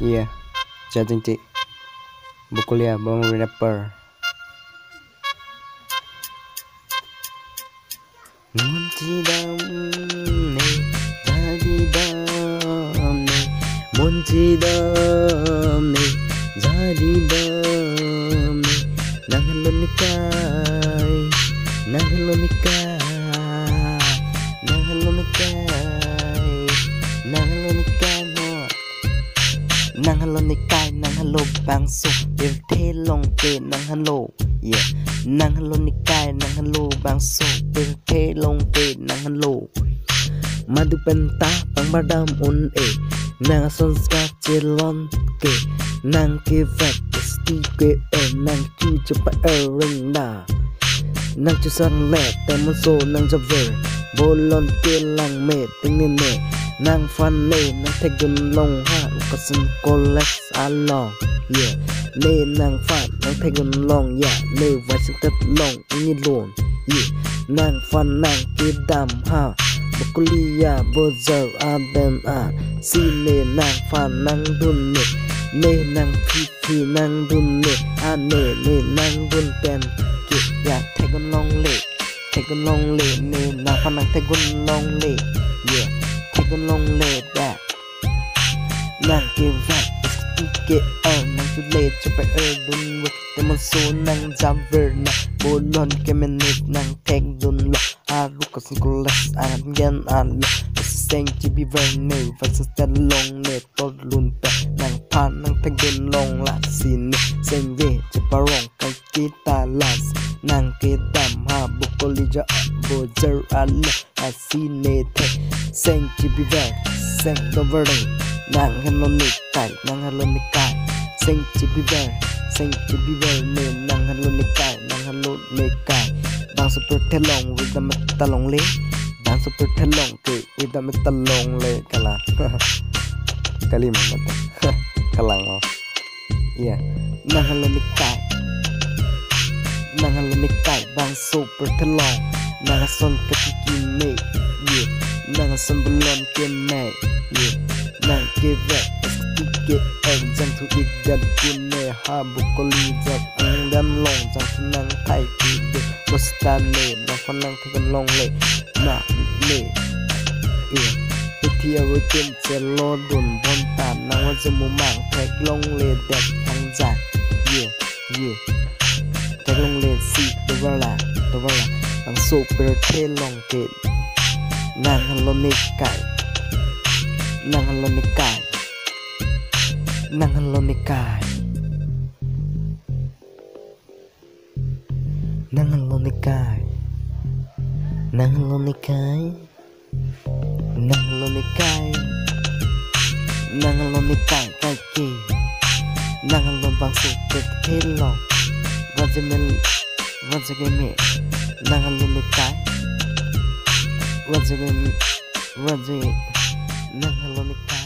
Iya, chào chị. Bukulia bang rapper. Muncidam ne, zadidam ne, muncidam ne, zadidam ne, nangalonikai, nangalonikai, nangalonikai, nangalonikai mo. Nang halo ni kai nang halo bang so ir the long ke nang halo yeah nang halo ni kai nang halo bang so ir the long ke nang halo madu penta bang badam un e nang son ska chelon ke nang ke vet sti ke nang chu chapa ring na nang chu sang le tem so nang javer bolon ke lang me ting ne nang fan ne nang tegun long ha ukasan kolex along yeah ne nang fan nang tegun long yeah ne vasin tet long ni lon yeah nang fan nang kidam ha bukulia bozer aben a si ne nang fan nang dun ne nang pi nang dun ne a ne nang dun ten ki ya tegun long le ne nang fan nang tegun long le yeah tegun long le that nang ke vat ke nang tu le chapa dun we temon so nang jamver na bolon ke menit nang tek dun lo aru ko sinkulas an yan an seng chi bi verne vas tel long ne tot lun ta nang pan nang tek dun long la sin seng ve chapa rong kai kita las nang ke dam ha bukolija bozer al asine te seng chi bi ver seng do verde nang halo ni kai seng chi bi ver ne nang halo ni kai bang super telong with the metalong le bang super telong ke with the metalong le kala kali mana kalang mau iya nang halo ni kai bang super telong nang son ketiki me yeah nang son belon ke me yeah nang ke vet ke jang tu idan kunne ha bukoli jap ang dan long jang nang tai ki de bostane nang fanang ke long le na le yeah itia rutin celo dun bontan nang wa jemu mang tek long le dek hang ja yeah tek long le si de wala ang super te long ke nang halo ni kai nang halo ni kai nang halo ni kai nang halo ni kai nang halo ni kai nang halo ni kai nang halo ni kai kai ki nang halo bang super te long wajemel wajegeme nang halo ni kai wajegeme nang halo ni kai